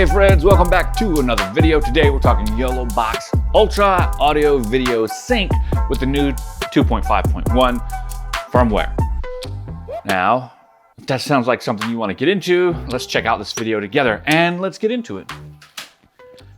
Hey friends, welcome back to another video. Today we're talking YoloBox Ultra Audio Video Sync with the new 2.5.1 firmware. Now, if that sounds like something you want to get into, let's check out this video together and let's get into it.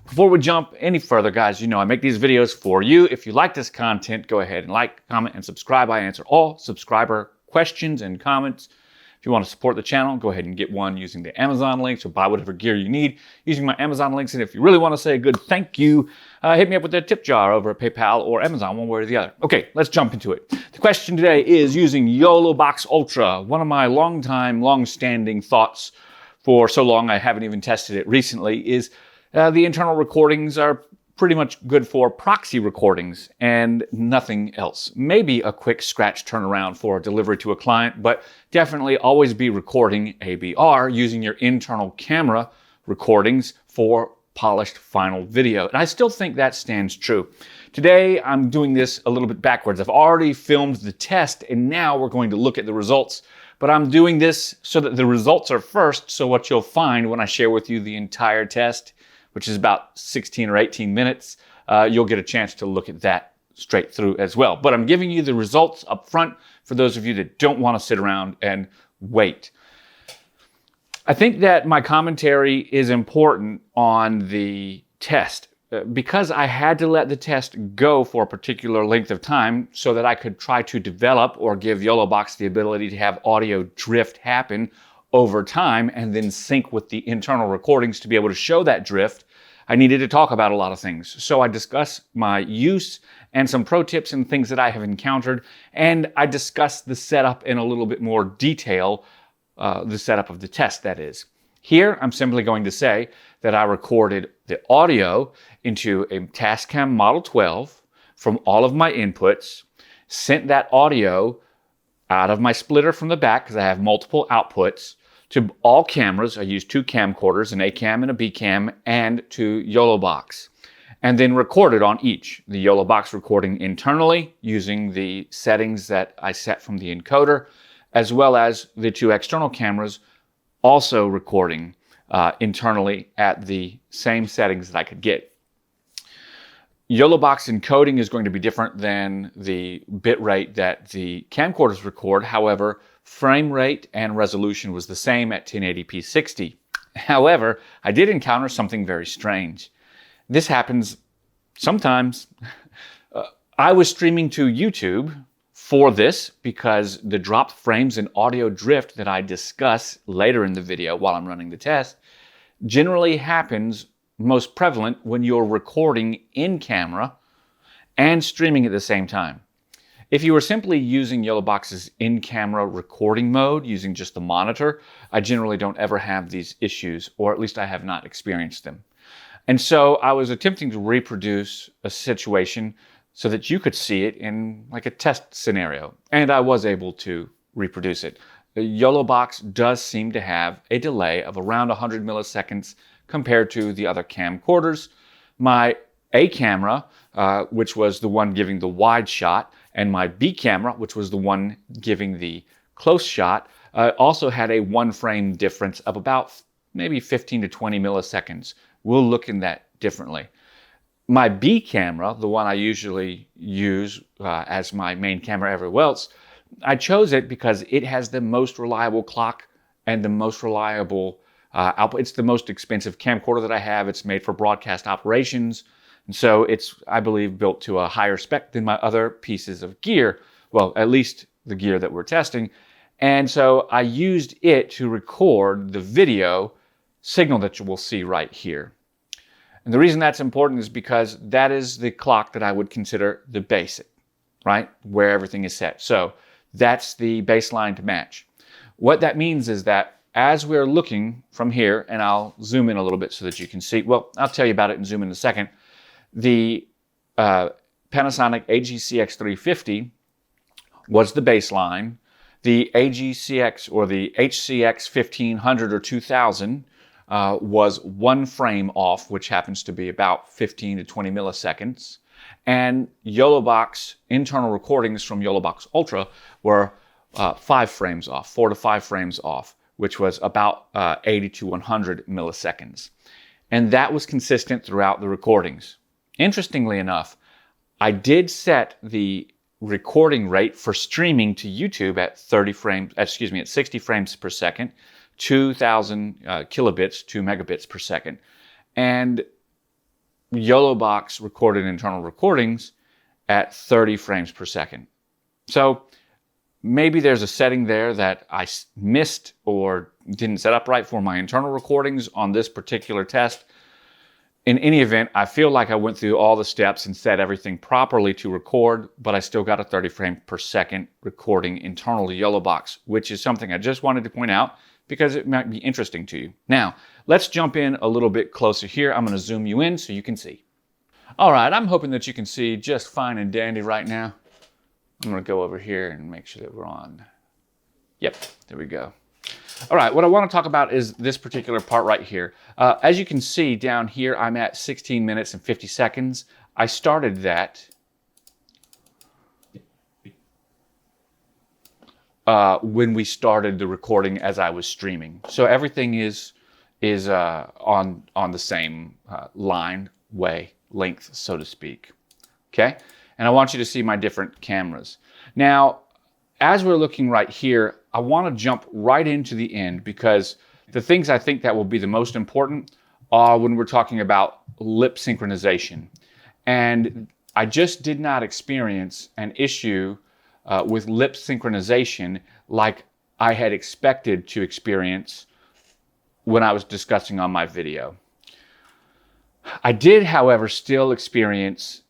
Before we jump any further, guys, you know I make these videos for you. If you like this content, go ahead and like, comment, and subscribe. I answer all subscriber questions and comments. If you want to support the channel, go ahead and get one using the Amazon links or buy whatever gear you need using my Amazon links. And if you really want to say a good thank you, hit me up with that tip jar over at PayPal or Amazon, one way or the other. Okay, let's jump into it. The question today is using YoloBox Ultra. One of my long-standing thoughts for so long I haven't even tested it recently is the internal recordings are pretty much good for proxy recordings and nothing else. Maybe a quick scratch turnaround for delivery to a client, but definitely always be recording ABR using your internal camera recordings for polished final video. And I still think that stands true. Today, I'm doing this a little bit backwards. I've already filmed the test and now we're going to look at the results. But I'm doing this so that the results are first. So what you'll find when I share with you the entire test, which is about 16 or 18 minutes, you'll get a chance to look at that straight through as well. But I'm giving you the results up front for those of you that don't want to sit around and wait. I think that my commentary is important on the test because I had to let the test go for a particular length of time so that I could try to develop or give YoloBox the ability to have audio drift happen over time and then sync with the internal recordings to be able to show that drift. I needed to talk about a lot of things. So I discuss my use and some pro tips and things that I have encountered. And I discuss the setup in a little bit more detail, the setup of the test, that is. Here, I'm simply going to say that I recorded the audio into a Tascam Model 12 from all of my inputs, sent that audio out of my splitter from the back because I have multiple outputs, to all cameras. I used two camcorders, an A cam and a B cam, and to YoloBox. And then recorded on each. The YoloBox recording internally using the settings that I set from the encoder, as well as the two external cameras also recording internally at the same settings that I could get. YoloBox encoding is going to be different than the bit rate that the camcorders record. However, frame rate and resolution was the same at 1080p 60. However, I did encounter something very strange. This happens sometimes. I was streaming to YouTube for this because the dropped frames and audio drift that I discuss later in the video while I'm running the test generally happens most prevalent when you're recording in camera and streaming at the same time. If you were simply using YoloBox's in-camera recording mode, using just the monitor, I generally don't ever have these issues, or at least I have not experienced them. And so I was attempting to reproduce a situation so that you could see it in like a test scenario, and I was able to reproduce it. The YoloBox does seem to have a delay of around 100 milliseconds compared to the other camcorders. My A camera, which was the one giving the wide shot, and my B camera, which was the one giving the close shot, also had a one frame difference of about maybe 15 to 20 milliseconds. We'll look in that differently. My B camera, the one I usually use as my main camera everywhere else, I chose it because it has the most reliable clock and the most reliable output. It's the most expensive camcorder that I have. It's made for broadcast operations. And so it's, I believe, built to a higher spec than my other pieces of gear. Well, at least the gear that we're testing. And so I used it to record the video signal that you will see right here. And the reason that's important is because that is the clock that I would consider the basic, right? Where everything is set. So that's the baseline to match. What that means is that as we're looking from here, and I'll zoom in a little bit so that you can see, well, I'll tell you about it and zoom in a second. The Panasonic AGCX350 was the baseline. The AGCX or the HCX 1500 or 2000 was one frame off, which happens to be about 15 to 20 milliseconds. And YoloBox internal recordings from YoloBox Ultra were 5 frames off, 4 to 5 frames off, which was about 80 to 100 milliseconds. and that was consistent throughout the recordings. Interestingly enough, I did set the recording rate for streaming to YouTube at 60 frames per second, 2,000 kilobits, 2 megabits per second. And YoloBox recorded internal recordings at 30 frames per second. So maybe there's a setting there that I missed or didn't set up right for my internal recordings on this particular test. In any event, I feel like I went through all the steps and set everything properly to record, but I still got a 30 frame per second recording internal to YoloBox, which is something I just wanted to point out because it might be interesting to you. Now, let's jump in a little bit closer here. I'm going to zoom you in so you can see. All right, I'm hoping that you can see just fine and dandy right now. I'm going to go over here and make sure that we're on. Yep, there we go. All right, what I want to talk about is this particular part right here. As you can see down here, I'm at 16 minutes and 50 seconds. I started that when we started the recording as I was streaming. So everything is on the same length, so to speak. Okay, and I want you to see my different cameras. Now, as we're looking right here, I want to jump right into the end because the things I think that will be the most important are when we're talking about lip synchronization. And I just did not experience an issue with lip synchronization like I had expected to experience when I was discussing on my video. I did, however, still experience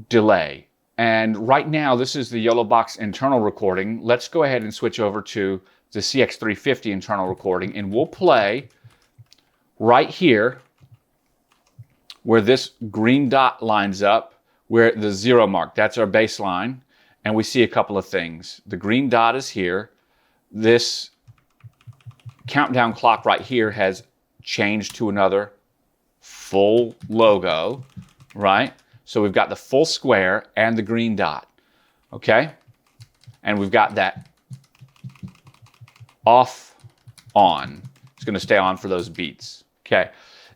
delay. And right now, this is the YoloBox internal recording. Let's go ahead and switch over to the CX350 internal recording, and we'll play right here where this green dot lines up, where the 0 mark, that's our baseline, and we see a couple of things. The green dot is here. This countdown clock right here has changed to another full logo, right? So we've got the full square and the green dot, okay? And we've got that off, on. It's gonna stay on for those beats, okay?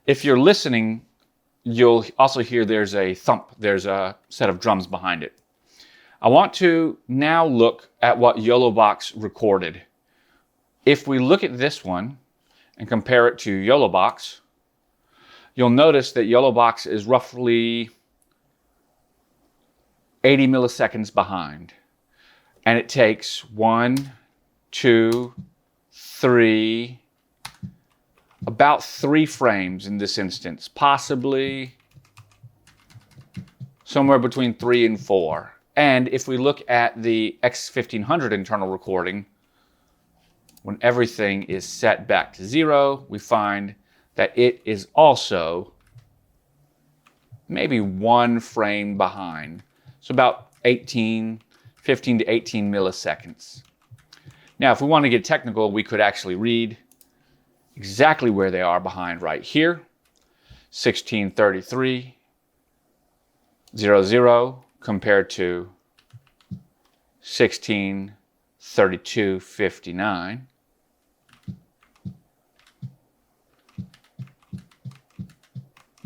If you're listening, you'll also hear there's a thump, there's a set of drums behind it. I want to now look at what YoloBox recorded. If we look at this one and compare it to YoloBox, you'll notice that YoloBox is roughly 80 milliseconds behind. And it takes 1, 2, 3, about 3 frames in this instance, possibly somewhere between 3 and 4. And if we look at the X1500 internal recording, when everything is set back to 0, we find that it is also maybe 1 frame behind. So about 15 to 18 milliseconds. Now, if we want to get technical, we could actually read exactly where they are behind right here. 16:33:00 compared to 16:32:59.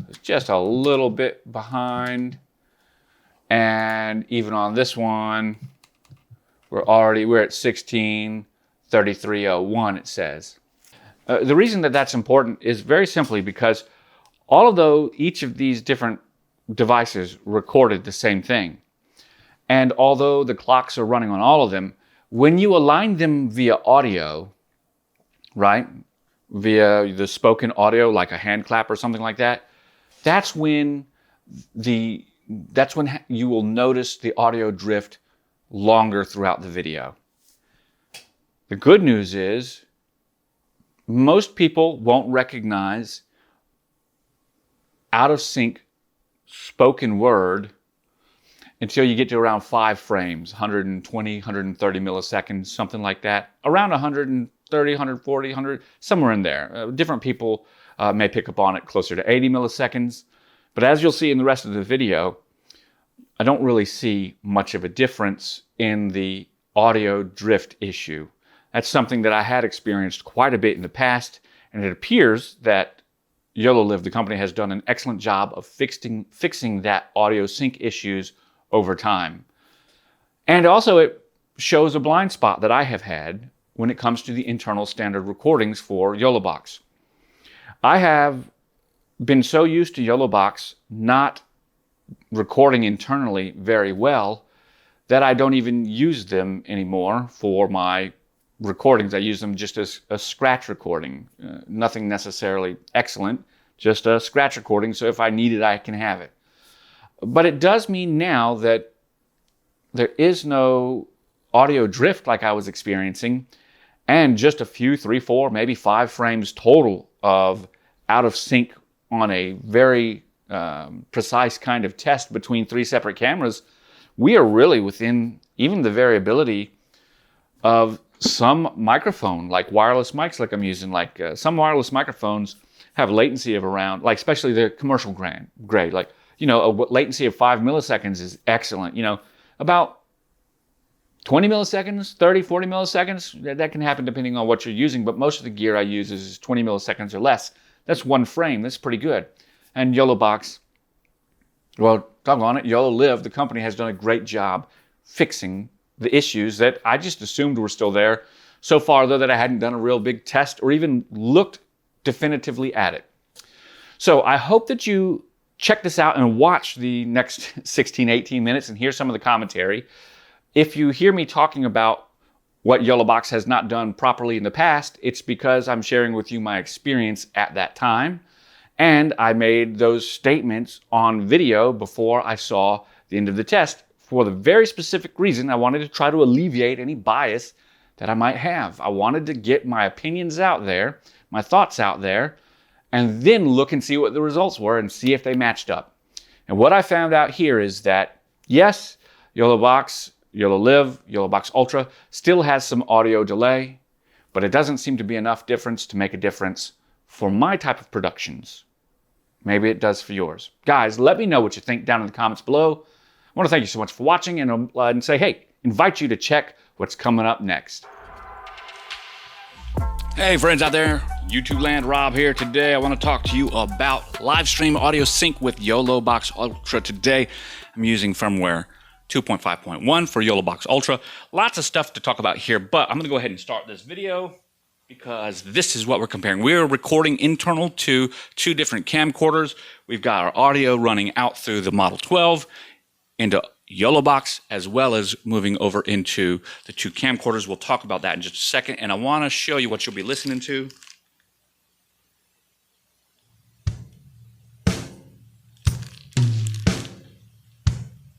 It's just a little bit behind. And even on this one, we're at 16:33:01, it says. The reason that that's important is very simply because although each of these different devices recorded the same thing, and although the clocks are running on all of them, when you align them via audio, right, via the spoken audio, like a hand clap or something like that, that's when you will notice the audio drift longer throughout the video. The good news is most people won't recognize out of sync spoken word until you get to around 5 frames, 120, 130 milliseconds, something like that. Around 130, 140, 100, somewhere in there. Different people may pick up on it closer to 80 milliseconds. But as you'll see in the rest of the video, I don't really see much of a difference in the audio drift issue. That's something that I had experienced quite a bit in the past, and it appears that YoloLive, the company, has done an excellent job of fixing that audio sync issues over time. And also it shows a blind spot that I have had when it comes to the internal standard recordings for YoloBox. I have been so used to YoloBox not recording internally very well that I don't even use them anymore for my recordings. I use them just as a scratch recording. Nothing necessarily excellent, just a scratch recording, so if I need it, I can have it. But it does mean now that there is no audio drift like I was experiencing, and just a few, 3, 4, maybe 5 frames total of out of sync on a very precise kind of test between 3 separate cameras. We are really within even the variability of some microphone, like wireless mics like I'm using. Like some wireless microphones have latency of around, like especially the commercial grade, like, you know, a latency of 5 milliseconds is excellent. You know, about 20 milliseconds, 30, 40 milliseconds, that can happen depending on what you're using, but most of the gear I use is 20 milliseconds or less. That's 1 frame, that's pretty good. And YoloBox, well, doggone it, YoloLive, the company, has done a great job fixing the issues that I just assumed were still there. So far, though, that I hadn't done a real big test or even looked definitively at it. So I hope that you check this out and watch the next 16, 18 minutes and hear some of the commentary. If you hear me talking about what YoloBox has not done properly in the past, it's because I'm sharing with you my experience at that time. And I made those statements on video before I saw the end of the test for the very specific reason I wanted to try to alleviate any bias that I might have. I wanted to get my opinions out there, my thoughts out there, and then look and see what the results were and see if they matched up. And what I found out here is that, yes, YoloBox, YoloLive, YoloBox Ultra still has some audio delay, but it doesn't seem to be enough difference to make a difference for my type of productions. Maybe it does for yours. Guys, let me know what you think down in the comments below. I want to thank you so much for watching and say, hey, invite you to check what's coming up next. Hey friends out there, YouTube land, Rob here. Today I want to talk to you about live stream audio sync with YoloBox Ultra. Today I'm using firmware 2.5.1 for YoloBox Ultra. Lots of stuff to talk about here, but I'm going to go ahead and start this video because this is what we're comparing. We're recording internal to 2 different camcorders. We've got our audio running out through the Model 12 into YoloBox, as well as moving over into the 2 camcorders. We'll talk about that in just a second, and I want to show you what you'll be listening to.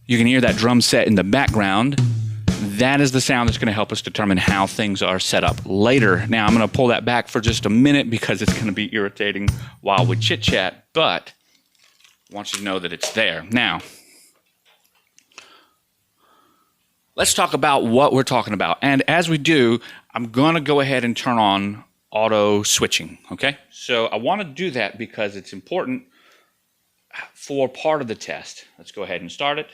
You can hear that drum set in the background. That is the sound that's going to help us determine how things are set up later. Now, I'm going to pull that back for just a minute because it's going to be irritating while we chit-chat, but I want you to know that it's there. Now, let's talk about what we're talking about. And as we do, I'm going to go ahead and turn on auto switching, okay? So I want to do that because it's important for part of the test. Let's go ahead and start it.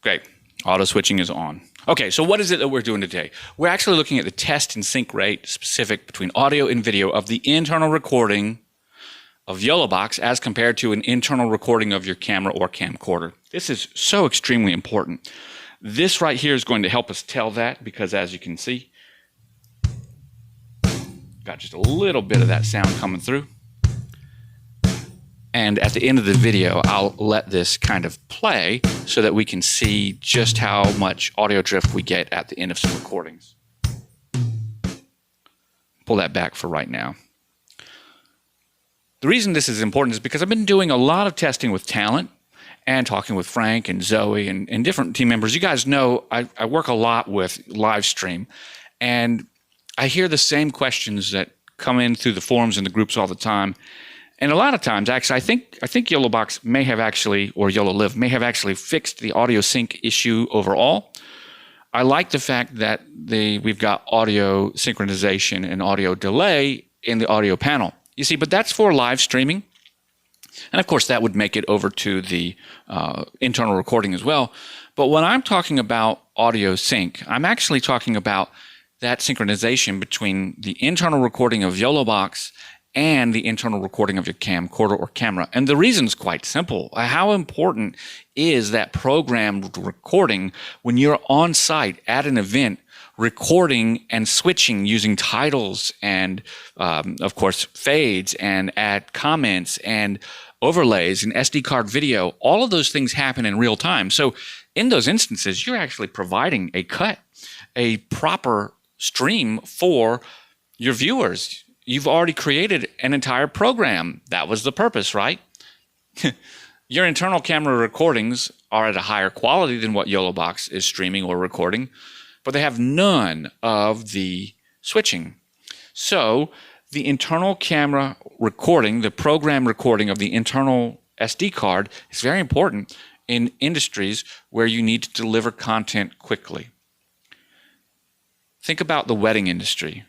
Great. Auto switching is on. Okay, so what is it that we're doing today? We're actually looking at the test and sync rate specific between audio and video of the internal recording of YoloBox as compared to an internal recording of your camera or camcorder. This is so extremely important. This right here is going to help us tell that because, as you can see, got just a little bit of that sound coming through. And at the end of the video, I'll let this kind of play so that we can see just how much audio drift we get at the end of some recordings. Pull that back for right now. The reason this is important is because I've been doing a lot of testing with talent and talking with Frank and Zoe and different team members. You guys know I work a lot with live stream, and I hear the same questions that come in through the forums and the groups all the time. And a lot of times, actually, I think YoloBox may have actually, or YoloLive may have actually fixed the audio sync issue overall. I like the fact that we've got audio synchronization and audio delay in the audio panel. You see, but that's for live streaming. And of course, that would make it over to the internal recording as well. But when I'm talking about audio sync, I'm actually talking about that synchronization between the internal recording of YoloBox and the internal recording of your camcorder or camera. And the reason is quite simple. How important is that programmed recording when you're on site at an event, recording and switching using titles and, of course, fades and add comments and overlays and SD card video? All of those things happen in real time. So in those instances, you're actually providing a cut, a proper stream for your viewers. You've already created an entire program. That was the purpose, right? Your internal camera recordings are at a higher quality than what YoloBox is streaming or recording, but they have none of the switching. So the internal camera recording, the program recording of the internal SD card is very important in industries where you need to deliver content quickly. Think about the wedding industry.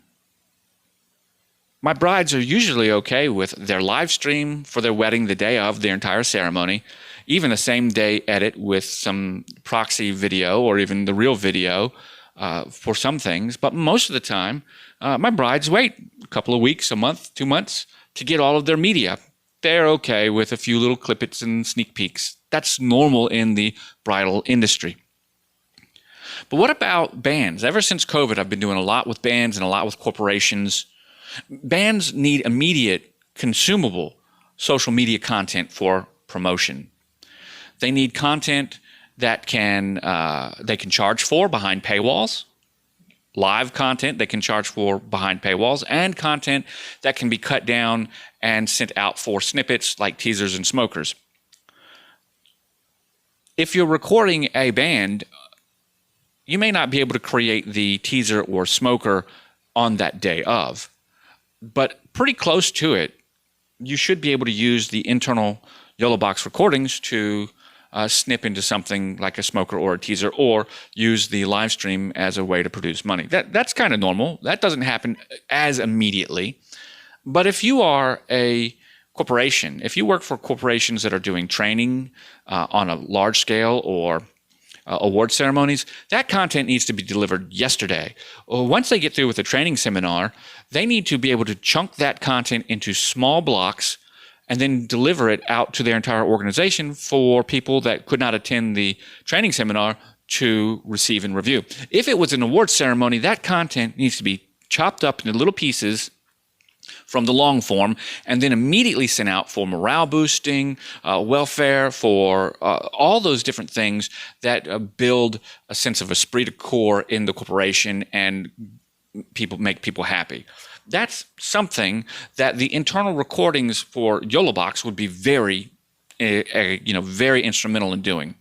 My brides are usually okay with their live stream for their wedding the day of their entire ceremony, even the same day edit with some proxy video or even the real video for some things. But most of the time, my brides wait a couple of weeks, a month, 2 months to get all of their media. They're okay with a few little clippets and sneak peeks. That's normal in the bridal industry. But what about bands? Ever since COVID, I've been doing a lot with bands and a lot with corporations. Bands need immediate, consumable social media content for promotion. They need content that they can charge for behind paywalls, live content they can charge for behind paywalls, and content that can be cut down and sent out for snippets like teasers and smokers. If you're recording a band, you may not be able to create the teaser or smoker on that day of, but pretty close to it, you should be able to use the internal YoloBox recordings to snip into something like a smoker or a teaser, or use the live stream as a way to produce money. That's kind of normal. That doesn't happen as immediately. But if you are a corporation, if you work for corporations that are doing training on a large scale or award ceremonies, that content needs to be delivered yesterday. Once they get through with the training seminar, they need to be able to chunk that content into small blocks and then deliver it out to their entire organization for people that could not attend the training seminar to receive and review. If it was an award ceremony, that content needs to be chopped up into little pieces from the long form and then immediately sent out for morale boosting, welfare, for all those different things that build a sense of esprit de corps in the corporation and make people happy. That's something that the internal recordings for YoloBox would be very instrumental in doing.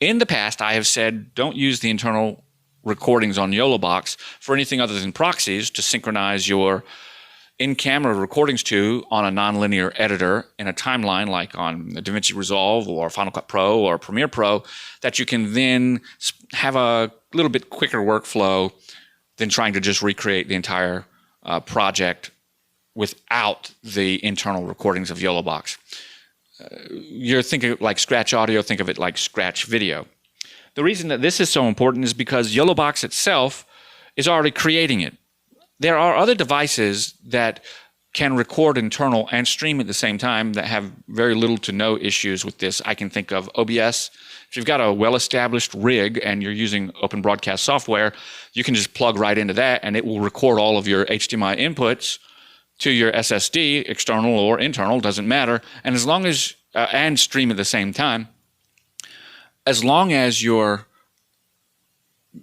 In the past, I have said don't use the internal recordings on YoloBox for anything other than proxies to synchronize your in-camera recordings to on a nonlinear editor in a timeline like on DaVinci Resolve or Final Cut Pro or Premiere Pro, that you can then have a little bit quicker workflow than trying to just recreate the entire project without the internal recordings of YoloBox. You're thinking like Scratch Audio, think of it like Scratch Video. The reason that this is so important is because YoloBox itself is already creating it. There are other devices that can record internal and stream at the same time that have very little to no issues with this. I can think of OBS. If you've got a well-established rig and you're using open broadcast software, you can just plug right into that and it will record all of your HDMI inputs to your SSD, external or internal, doesn't matter. And as long as, and stream at the same time, as long as your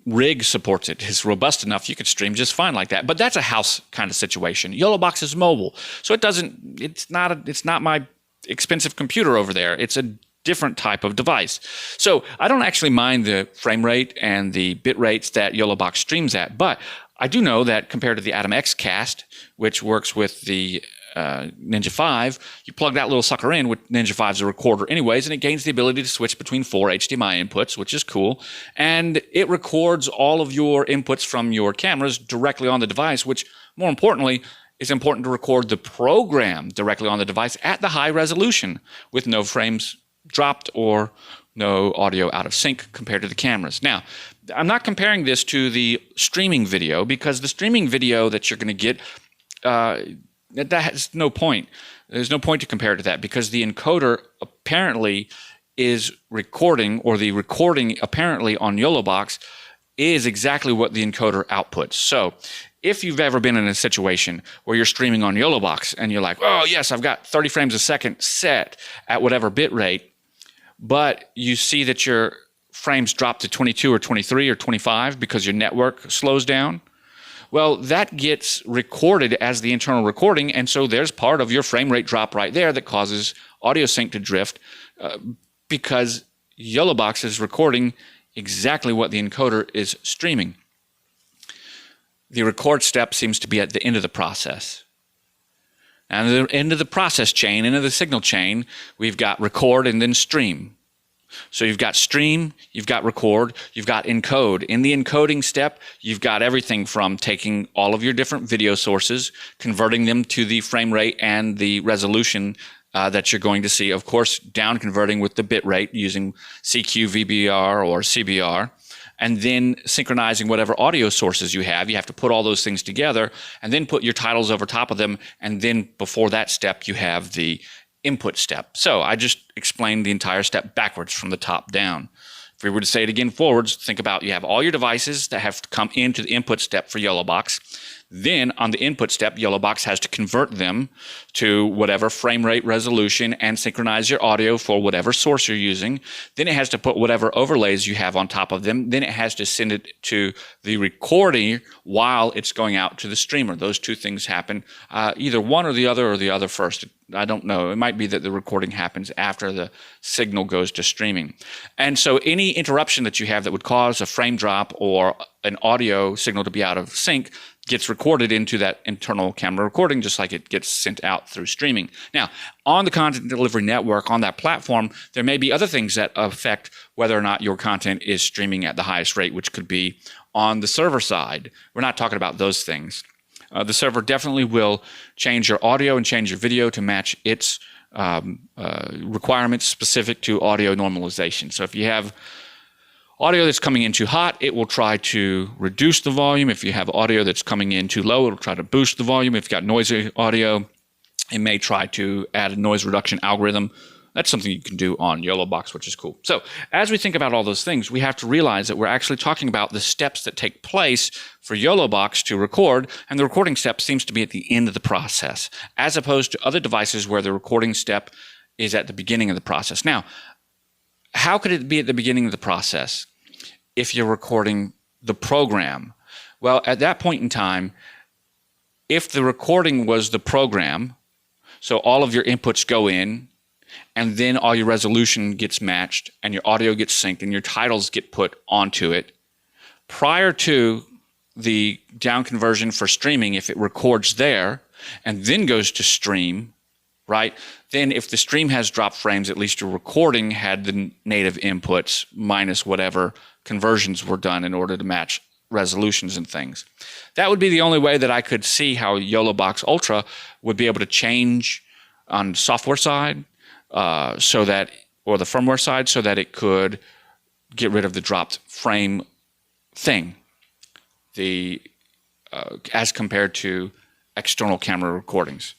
rig supports it, is robust enough, you could stream just fine like that. But that's a house kind of situation. YoloBox is mobile, so it's not my expensive computer over there. It's a different type of device. So I don't actually mind the frame rate and the bit rates that YoloBox streams at, but I do know that compared to the Atom X Cast, which works with the Ninja 5, you plug that little sucker in with Ninja 5's a recorder anyways, and it gains the ability to switch between 4 HDMI inputs, which is cool. And it records all of your inputs from your cameras directly on the device, which more importantly, is important to record the program directly on the device at the high resolution with no frames dropped or no audio out of sync compared to the cameras. Now, I'm not comparing this to the streaming video because the streaming video that you're going to get That has no point. There's no point to compare it to that because the encoder apparently is recording, or the recording apparently on YoloBox is exactly what the encoder outputs. So if you've ever been in a situation where you're streaming on YoloBox and you're like, oh yes, I've got 30 frames a second set at whatever bit rate, but you see that your frames drop to 22 or 23 or 25 because your network slows down, well, that gets recorded as the internal recording, and so there's part of your frame rate drop right there that causes audio sync to drift because YoloBox is recording exactly what the encoder is streaming. The record step seems to be at the end of the process. And at the end of the process chain, end of the signal chain, we've got record and then stream. So you've got stream, you've got record, you've got encode. In the encoding step, you've got everything from taking all of your different video sources, converting them to the frame rate and the resolution that you're going to see. Of course, down converting with the bit rate using CQ, VBR, or CBR, and then synchronizing whatever audio sources you have. You have to put all those things together and then put your titles over top of them. And then before that step, you have the input step. So I just explained the entire step backwards from the top down. If we were to say it again forwards, think about you have all your devices that have to come into the input step for YoloBox. Then on the input step, YoloBox has to convert them to whatever frame rate resolution and synchronize your audio for whatever source you're using. Then it has to put whatever overlays you have on top of them. Then it has to send it to the recording while it's going out to the streamer. Those two things happen, either one or the other first. I don't know. It might be that the recording happens after the signal goes to streaming. And so any interruption that you have that would cause a frame drop or an audio signal to be out of sync gets recorded into that internal camera recording, just like it gets sent out through streaming. Now, on the content delivery network, on that platform, there may be other things that affect whether or not your content is streaming at the highest rate, which could be on the server side. We're not talking about those things. The server definitely will change your audio and change your video to match its requirements specific to audio normalization. So if you have audio that's coming in too hot, it will try to reduce the volume. If you have audio that's coming in too low, it'll try to boost the volume. If you've got noisy audio, it may try to add a noise reduction algorithm. That's something you can do on YoloBox, which is cool. So as we think about all those things, we have to realize that we're actually talking about the steps that take place for YoloBox to record, and the recording step seems to be at the end of the process, as opposed to other devices where the recording step is at the beginning of the process. Now, how could it be at the beginning of the process if you're recording the program? Well, at that point in time, if the recording was the program, so all of your inputs go in, and then all your resolution gets matched, and your audio gets synced, and your titles get put onto it, prior to the down conversion for streaming, if it records there, and then goes to stream, right? Then if the stream has dropped frames, at least your recording had the native inputs minus whatever conversions were done in order to match resolutions and things. That would be the only way that I could see how YoloBox Ultra would be able to change on the software side, so that, or the firmware side, so that it could get rid of the dropped frame thing, as compared to external camera recordings.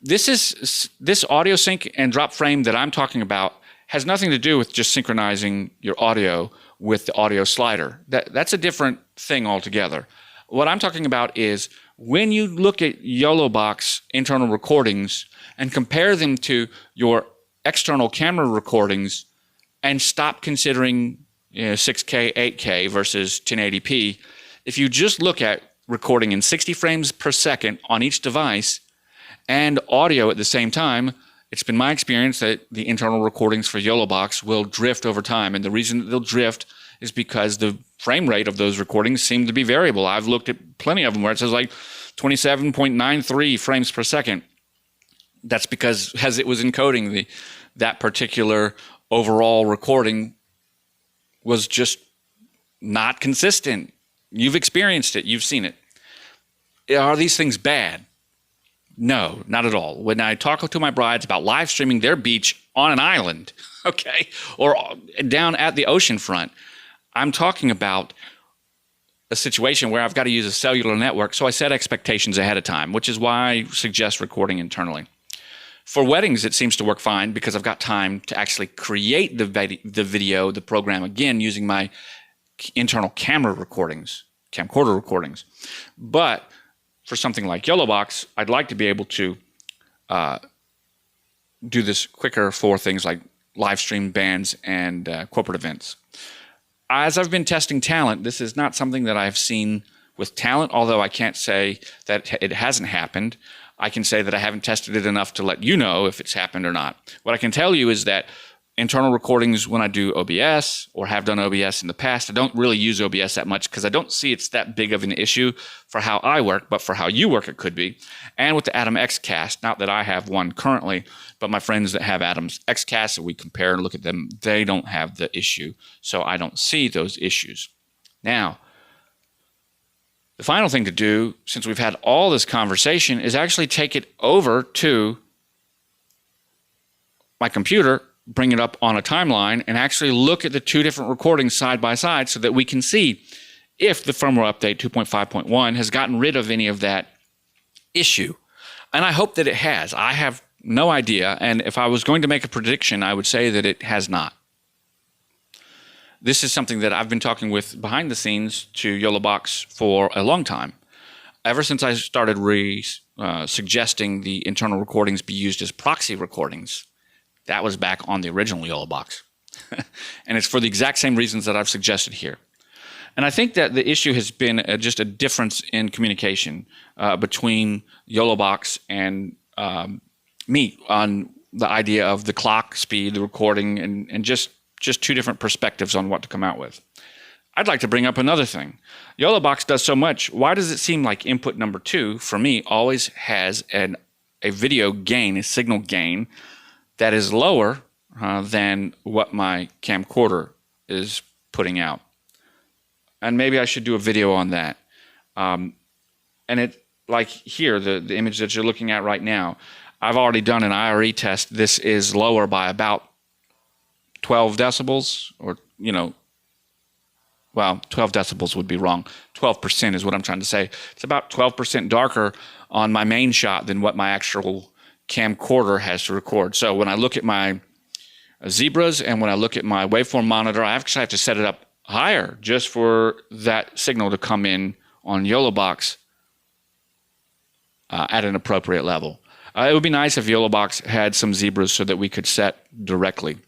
This audio sync and drop frame that I'm talking about has nothing to do with just synchronizing your audio with the audio slider. That's a different thing altogether. What I'm talking about is when you look at YoloBox internal recordings and compare them to your external camera recordings and stop considering 6K, 8K versus 1080p, if you just look at recording in 60 frames per second on each device and audio at the same time, it's been my experience that the internal recordings for YoloBox will drift over time. And the reason that they'll drift is because the frame rate of those recordings seem to be variable. I've looked at plenty of them where it says like 27.93 frames per second. That's because as it was encoding, that particular overall recording was just not consistent. You've experienced it. You've seen it. Are these things bad? No, not at all. When I talk to my brides about live streaming their beach on an island, okay, or down at the ocean front, I'm talking about a situation where I've got to use a cellular network, so I set expectations ahead of time, which is why I suggest recording internally. For weddings, it seems to work fine because I've got time to actually create the video, the program again, using my internal camcorder recordings. But for something like YoloBox, I'd like to be able to do this quicker for things like live stream bands and corporate events. As I've been testing talent, this is not something that I've seen with talent, although I can't say that it hasn't happened. I can say that I haven't tested it enough to let you know if it's happened or not. What I can tell you is that internal recordings, when I do OBS or have done OBS in the past, I don't really use OBS that much because I don't see it's that big of an issue for how I work, but for how you work it could be. And with the Atom XCast, not that I have one currently, but my friends that have Atom's XCast, we compare and look at them, they don't have the issue. So I don't see those issues. Now, the final thing to do, since we've had all this conversation, is actually take it over to my computer, bring it up on a timeline, and actually look at the two different recordings side by side so that we can see if the firmware update 2.5.1 has gotten rid of any of that issue. And I hope that it has. I have no idea, and if I was going to make a prediction, I would say that it has not. This is something that I've been talking with behind the scenes to YoloBox for a long time. Ever since I started suggesting the internal recordings be used as proxy recordings. That was back on the original YoloBox. And it's for the exact same reasons that I've suggested here. And I think that the issue has been just a difference in communication between YoloBox and me on the idea of the clock speed, the recording, and just two different perspectives on what to come out with. I'd like to bring up another thing. YoloBox does so much. Why does it seem like input number 2, for me, always has a video gain, a signal gain, that is lower than what my camcorder is putting out? And maybe I should do a video on that. And it, like here, the image that you're looking at right now, I've already done an IRE test. This is lower by about 12 decibels, or, well, 12 decibels would be wrong. 12% is what I'm trying to say. It's about 12% darker on my main shot than what my actual camcorder has to record. So when I look at my zebras and when I look at my waveform monitor, I actually have to set it up higher just for that signal to come in on YoloBox at an appropriate level. It would be nice if YoloBox had some zebras so that we could set directly.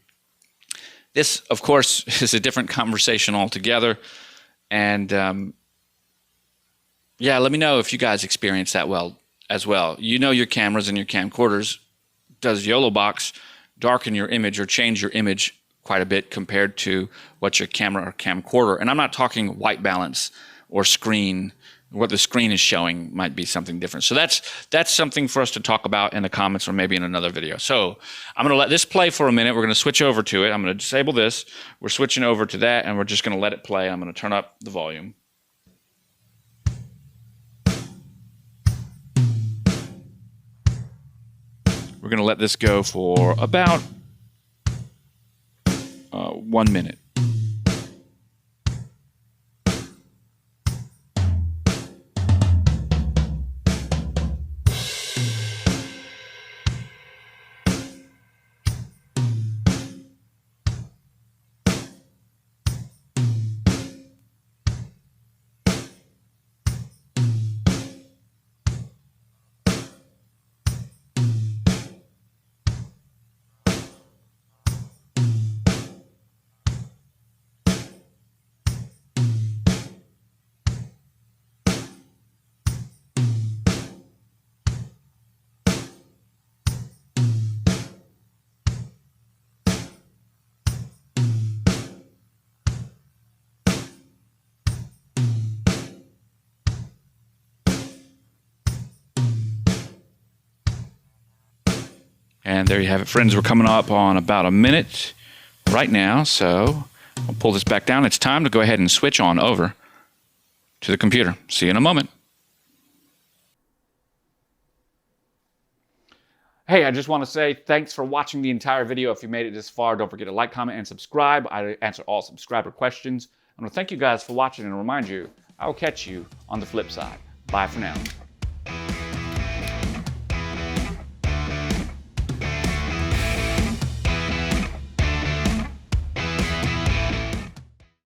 This, of course, is a different conversation altogether. And yeah, let me know if you guys experience that as well. You know your cameras and your camcorders. Does YoloBox darken your image or change your image quite a bit compared to what your camera or camcorder? And I'm not talking white balance or screen. What the screen is showing might be something different. So that's something for us to talk about in the comments or maybe in another video. So I'm going to let this play for a minute. We're going to switch over to it. I'm going to disable this. We're switching over to that, and we're just going to let it play. I'm going to turn up the volume. We're going to let this go for about 1 minute. And there you have it, friends. We're coming up on about a minute right now, so I'll pull this back down. It's time to go ahead and switch on over to the computer. See you in a moment. Hey, I just want to say thanks for watching the entire video. If you made it this far, don't forget to like, comment, and subscribe. I answer all subscriber questions. I want to thank you guys for watching and remind you I will catch you on the flip side. Bye for now.